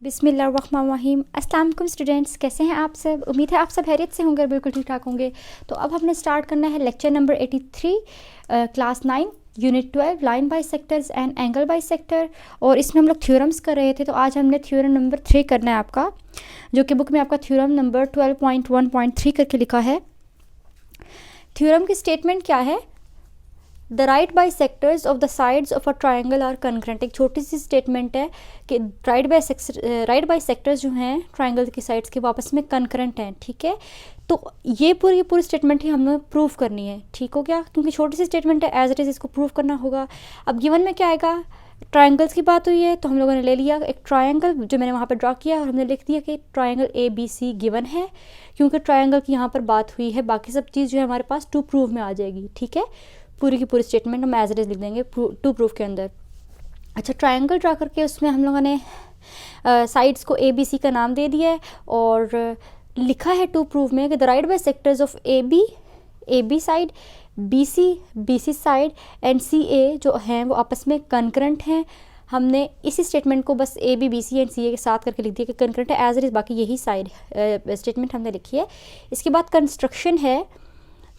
बिस्मिल्लाहिर्रहमानिर्रहीम। अस्सलाम वालेकुम स्टूडेंट्स, कैसे हैं आप सब। उम्मीद है आप सब खैरियत से होंगे, बिल्कुल ठीक ठाक होंगे। तो अब हमने स्टार्ट करना है lecture number 83 class 9 unit 12 line by sectors and angle by sector. और इसमें हम लोग थ्योरम्स कर रहे थे। तो आज हमने थ्योरम नंबर 3 करना है आपका, जो कि बुक में आपका थ्योरम नंबर 12.1.3 करके लिखा है। थ्योरम की स्टेटमेंट क्या है? The right bisectors of the sides of a triangle are concurrent. एक छोटी सी स्टेटमेंट है कि राइट बाई सेक्टर्स जो हैं ट्राइंगल की साइड्स के वापस में कनकरेंट हैं। ठीक है, तो ये पूरी स्टेटमेंट ही हमें प्रूव करनी है। ठीक हो गया, क्योंकि छोटी सी स्टेटमेंट है, एज इट इज़ इसको प्रूव करना होगा। अब गिवन में क्या आएगा? ट्राइंगल्स की बात हुई है, तो हम लोगों ने ले लिया एक ट्राइंगल जो मैंने वहाँ पर ड्रॉ किया, और हमने लिख दिया कि ट्राइंगल ABC गिवन है। क्योंकि ट्राइंगल की यहाँ पर बात हुई है, बाकी सब चीज़ जो है हमारे पास टू प्रूव में आ जाएगी। ठीक है, पूरी की पूरी स्टेटमेंट हम एज इट इज़ लिख देंगे टू प्रूफ के अंदर। अच्छा, ट्रायंगल ड्रा करके उसमें हम लोगों ने साइड्स को ABC का नाम दे दिया है, और लिखा है टू प्रूफ में कि the right bisectors of AB side, BC side and CA जो हैं वो आपस में कनकरेंट हैं। हमने इसी स्टेटमेंट को बस AB, BC एंड CA के साथ करके लिख दिया कि कनकरेंट है एज इट इज़। बाकी यही साइड स्टेटमेंट हमने लिखी है। इसके बाद कंस्ट्रक्शन है।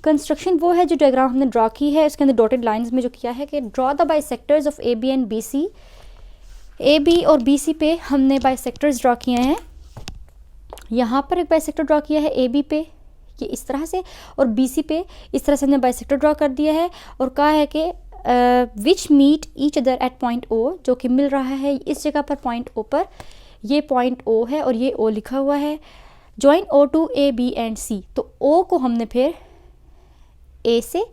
कंस्ट्रक्शन वो है जो डायग्राम हमने ड्रॉ की है, उसके अंदर डॉटेड लाइंस में जो किया है कि draw the bisectors of AB and BC। AB और BC पे हमने बाइसेक्टर्स ड्रॉ किए हैं। यहाँ पर एक बाइसेक्टर ड्रॉ किया है AB पे, ये इस तरह से, और BC पे इस तरह से हमने बाइसेक्टर ड्रॉ कर दिया है। और कहा है कि which meet each other at point O, जो कि मिल रहा है इस जगह पर पॉइंट O पर। ये पॉइंट O है और ये O लिखा हुआ है। Join O to A, B and C। तो O को हमने फिर A से,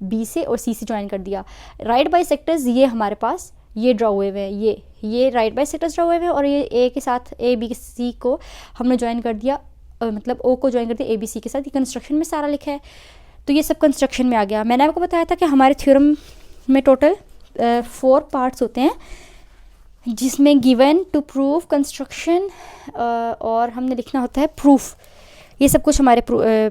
B से और C से ज्वाइन कर दिया। राइट बाई सेक्टर्स ये हमारे पास ये ड्रॉ हुए हुए हैं, ये राइट बाई सेक्टर्स ड्रॉ हुए हुए हैं, और ये A के साथ A, B, C को हमने ज्वाइन कर दिया, मतलब O को ज्वाइन कर दिया A, B, C के साथ। ये कंस्ट्रक्शन में सारा लिखा है, तो ये सब कंस्ट्रक्शन में आ गया। मैंने आपको बताया था कि हमारे थ्योरम में टोटल 4 पार्ट्स होते हैं, जिसमें गिवन, टू प्रूव, कंस्ट्रक्शन और हमने लिखना होता है प्रूफ। ये सब कुछ हमारे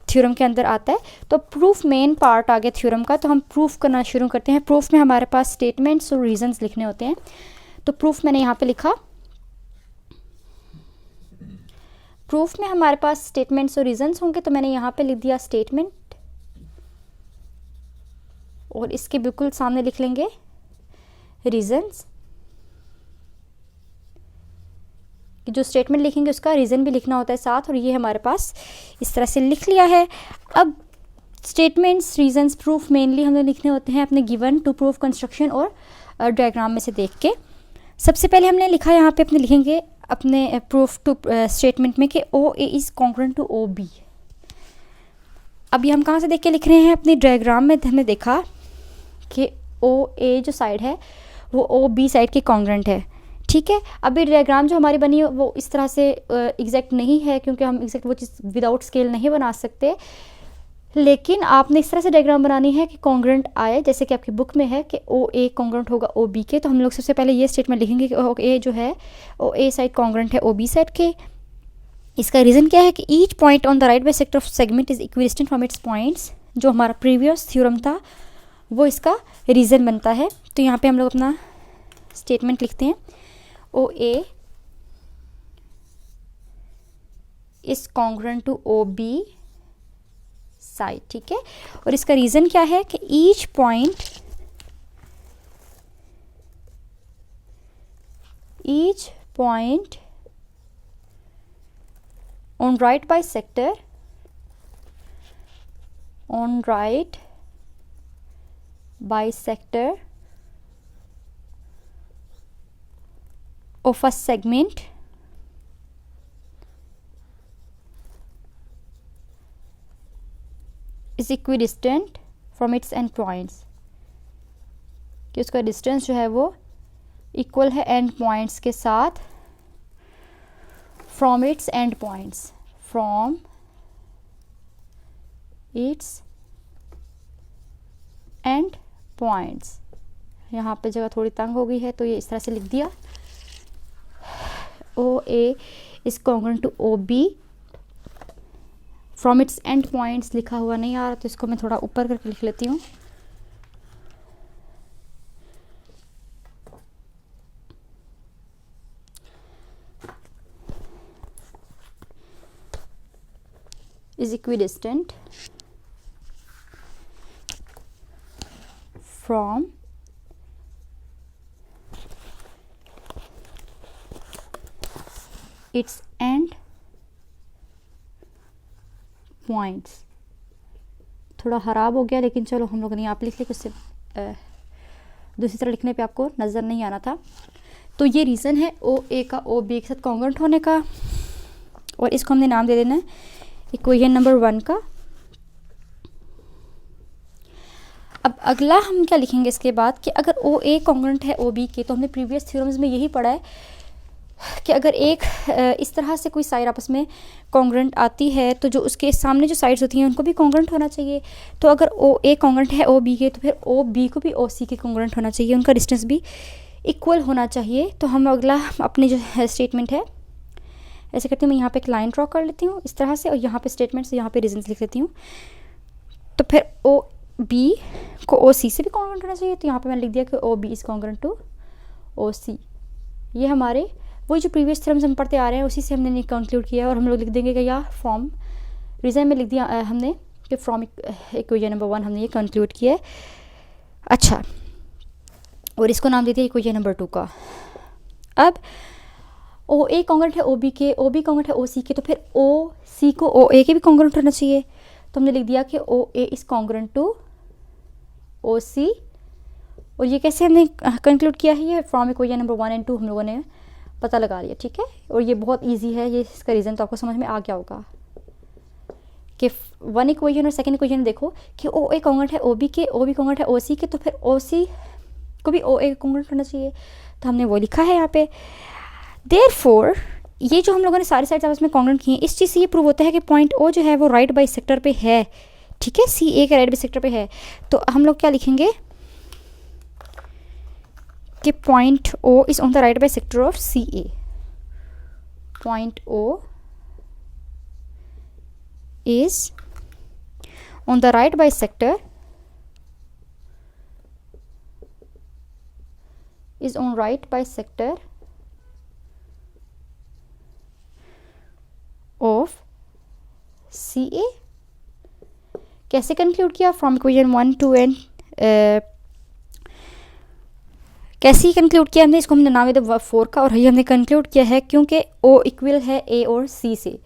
थ्योरम के अंदर आता है। तो प्रूफ मेन पार्ट आ गया थ्योरम का, तो हम प्रूफ करना शुरू करते हैं। प्रूफ में हमारे पास स्टेटमेंट्स और रीजंस लिखने होते हैं। तो प्रूफ मैंने यहाँ पे लिखा, प्रूफ में हमारे पास स्टेटमेंट्स और रीजंस होंगे, तो मैंने यहाँ पे लिख दिया स्टेटमेंट, और इसके बिल्कुल सामने लिख लेंगे रीजंस। जो स्टेटमेंट लिखेंगे उसका रीज़न भी लिखना होता है साथ, और ये हमारे पास इस तरह से लिख लिया है। अब स्टेटमेंट्स, रीजंस, प्रूफ मेनली हमें लिखने होते हैं अपने गिवन, टू प्रूफ, कंस्ट्रक्शन और डायग्राम में से देख के। सबसे पहले हमने लिखा, यहाँ पे अपने लिखेंगे अपने प्रूफ टू स्टेटमेंट में कि OA is congruent to OB। अब ये हम कहाँ से देख के लिख रहे हैं? अपने डायग्राम में हमने देखा कि OA जो साइड है वो OB साइड के कॉन्ग्रुएंट है। ठीक है, अभी डायग्राम जो हमारी बनी है वो इस तरह से एग्जैक्ट नहीं है, क्योंकि हम एग्जैक्ट वो चीज़ विदाउट स्केल नहीं बना सकते। लेकिन आपने इस तरह से डायग्राम बनानी है कि कॉन्ग्रुएंट आए, जैसे कि आपकी बुक में है कि OA कॉन्ग्रुएंट होगा OB के। तो हम लोग सबसे पहले ये स्टेटमेंट लिखेंगे कि OA जो है OA साइड कॉन्ग्रुएंट है OB साइड के। इसका रीज़न क्या है कि each point on the right bisector of segment is equidistant from its points. जो हमारा प्रीवियस थ्योरम था वो इसका रीज़न बनता है। तो यहाँ पर हम लोग अपना स्टेटमेंट लिखते हैं, OA is congruent to OB side. ठीक है, और इसका रीजन क्या है कि each point on right bisector of a segment is equidistant from its end points, कि उसका डिस्टेंस जो है वो इक्वल है एंड पॉइंट्स के साथ, फ्रॉम इट्स एंड पॉइंट्स। यहाँ पे जगह थोड़ी तंग हो गई है, तो ये इस तरह से लिख दिया, OA is congruent to OB from its end points। लिखा हुआ नहीं आ रहा, तो इसको मैं थोड़ा ऊपर करके लिख लेती हूँ। is equidistant from its end points। थोड़ा ख़राब हो गया, लेकिन चलो हम लोगों ने यहाँ पे लिख लिया, उससे दूसरी तरह लिखने पे आपको नज़र नहीं आना था। तो ये रीज़न है ओ ए का ओ बी के साथ कॉन्ग्रुएंट होने का, और इसको हमने नाम दे देना है इक्वेशन नंबर 1 का। अब अगला हम क्या लिखेंगे इसके बाद कि अगर ओ ए कॉन्ग्रुएंट है ओ बी के, तो हमने प्रीवियस थ्योरम्स में यही पढ़ा है कि अगर एक इस तरह से कोई साइड आपस में कॉन्ग्रुएंट आती है तो जो उसके सामने जो साइड्स होती हैं उनको भी कॉन्ग्रुएंट होना चाहिए। तो अगर ओ ए कॉन्ग्रुएंट है ओ बी के, तो फिर ओ बी को भी ओ सी के कॉन्ग्रुएंट होना चाहिए, उनका डिस्टेंस भी इक्वल होना चाहिए। तो हम अगला अपनी जो स्टेटमेंट है ऐसे करती हूँ, मैं यहाँ पे एक लाइन ड्रॉ कर लेती हूँ इस तरह से, और यहाँ पे स्टेटमेंट से यहाँ पे रीजंस लिख लेती हूँ। तो फिर ओ बी को ओ सी से भी कॉन्ग्रुएंट होना चाहिए, तो यहाँ पे मैंने लिख दिया कि O B is congruent to O C. ये हमारे वही जो प्रीवियस थ्योरम्स हम पढ़ते आ रहे हैं उसी से हमने कंक्लूड किया है, और हम लोग लिख देंगे कि या फ्रॉम रीज़न में लिख दिया हमने कि फ्रॉम इक्वेशन नंबर 1 हमने ये कंक्लूड किया है। अच्छा, और इसको नाम दे दिया इक्वेशन नंबर 2 का। अब ओ ए कॉन्ग्रुएंट है ओ बी के, ओ बी कॉन्ग्रुएंट है ओ सी के, तो फिर ओ सी को ओ ए के भी कॉन्ग्रुएंट होना चाहिए। तो हमने लिख दिया कि O A is congruent to O C, और ये कैसे हमने कंक्लूड किया है, ये फ्रॉम इक्वेशन नंबर 1 एंड 2 हम लोगों ने पता लगा लिया, ठीक है। और ये बहुत इजी है, ये इसका रीज़न तो आपको समझ में आ गया होगा कि 1 इक्वेशन और सेकंड इक्वेशन देखो कि ओ ए कॉन्ग्रुएंट है ओ बी के, ओ बी कॉन्ग्रुएंट है ओ सी के, तो फिर ओ सी को भी ओ ए कॉन्ग्रुएंट होना चाहिए, तो हमने वो लिखा है यहाँ पे। देयरफॉर ये जो हम लोगों ने सारी साइड्स आपस में कॉन्ग्रुएंट की हैं, इस चीज़ से ये प्रूव होता है कि पॉइंट ओ जो है वो राइट बाई सेक्टर पे है, ठीक है, सी ए के राइट बाई सेक्टर पे है। तो हम लोग क्या लिखेंगे कि point O is on the right bisector of C A. Point O is on the right bisector is on right bisector of CA। कैसे कंक्लूड किया, फ्रॉम इक्वेशन 1 2 एंड कैसे ही कंक्लूड किया हमने, इसको हमने नाम दिया 4 का, और ये हमने कंक्लूड किया है क्योंकि O इक्वल है A और C से,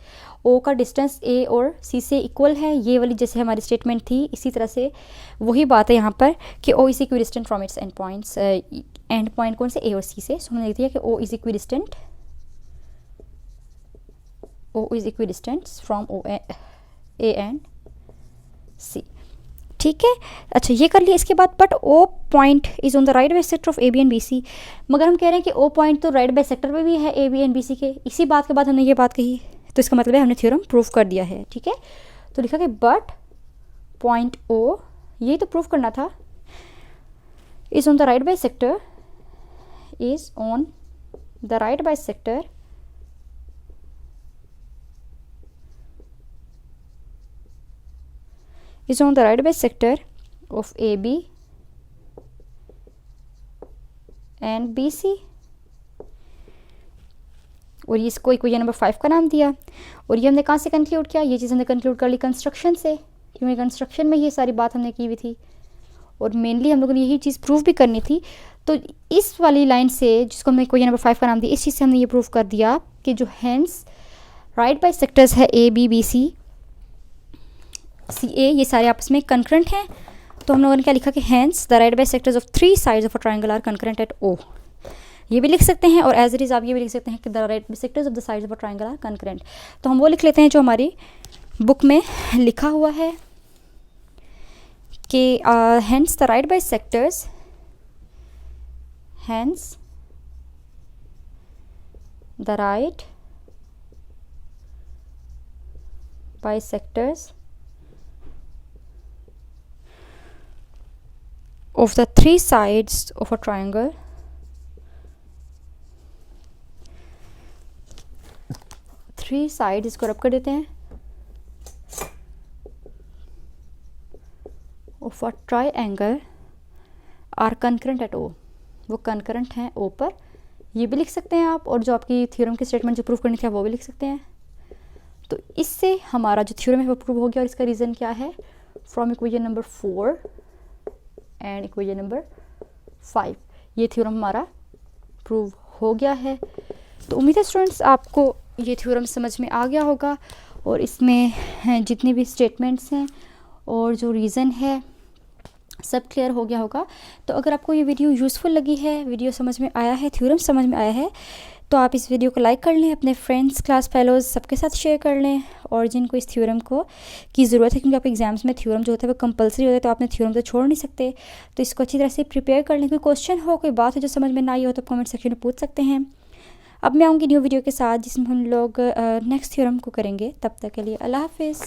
O का डिस्टेंस A और C से इक्वल है। ये वाली जैसे हमारी स्टेटमेंट थी, इसी तरह से वही बात है यहाँ पर कि O is equidistant from its and points, and point कौन से A और C से। सो हमने लिख दिया कि O is equidistant, O is equidistant from A and C, ठीक है। अच्छा, ये कर लिया। इसके बाद but O point is on the right bisector of A B and B C, मगर हम कह रहे हैं कि O पॉइंट तो राइट बाई सेक्टर पे भी है A B and B C के। इसी बात के बाद हमने ये बात कही, तो इसका मतलब है हमने थ्योरम प्रूफ कर दिया है, ठीक है। तो लिखा कि बट पॉइंट O, यही तो प्रूफ करना था, is on the right by sector, is on the right by sector is on the right bisector of AB and BC, और इसको इक्वेशन नंबर 5 का नाम दिया। और ये हमने कहाँ से कंक्लूड किया, ये चीज़ हमने कंक्लूड कर ली कंस्ट्रक्शन से, क्योंकि कंस्ट्रक्शन में ये सारी बात हमने की हुई थी, और मेनली हम लोगों ने यही चीज़ प्रूफ भी करनी थी। तो इस वाली लाइन से, जिसको हमने इक्वेशन नंबर 5 का नाम दिया, इस चीज़ से हमने ये प्रूफ कर दिया कि जो हैंस राइट बाई सेक्टर्स है A B B C CA, ये सारे आपस में कंकरेंट हैं। तो हम लोगों ने क्या लिखा कि hence the right bisectors of 3 sides of a triangle are concurrent at O, ये भी लिख सकते हैं, और एज इट इज़ आप ये भी लिख सकते हैं कि the right bisectors of the sides of a triangle are concurrent. तो हम वो लिख लेते हैं जो हमारी बुक में लिखा हुआ है कि hence the right bisectors, hence the right bisectors of the 3 sides of a triangle इसको रब कर देते हैं, of a triangle are concurrent at O, वो concurrent हैं O पर, ये भी लिख सकते हैं आप, और जो आपकी थ्योरम की स्टेटमेंट जो प्रूफ करनी थी वो भी लिख सकते हैं। तो इससे हमारा जो थ्योरम है वो प्रूव हो गया। और इसका रीज़न क्या है, from equation number 4 and equation number 5 ये थ्योरम हमारा प्रूव हो गया है। तो उम्मीद है स्टूडेंट्स आपको ये थ्योरम समझ में आ गया होगा और इसमें जितने भी स्टेटमेंट्स हैं और जो रीज़न है सब क्लियर हो गया होगा। तो अगर आपको ये वीडियो यूज़फुल लगी है, वीडियो समझ में आया है, थ्योरम समझ में आया है, तो आप इस वीडियो को लाइक कर लें, अपने फ्रेंड्स, क्लास फेलोज़ सबके साथ शेयर कर लें। और जिनको इस थ्योरम को की ज़रूरत है, क्योंकि आपके एग्जाम्स में थ्योरम जो होता है वो कंपलसरी होता है, तो आपने थ्योरम तो छोड़ नहीं सकते, तो इसको अच्छी तरह से प्रिपेयर कर लें। कोई क्वेश्चन हो, कोई बात हो जो समझ में ना आई हो, तो कमेंट सेक्शन में पूछ सकते हैं। अब मैं आऊँगी न्यू वीडियो के साथ जिसमें हम लोग नेक्स्ट थ्योरम को करेंगे। तब तक के लिए अल्लाह हाफिज़।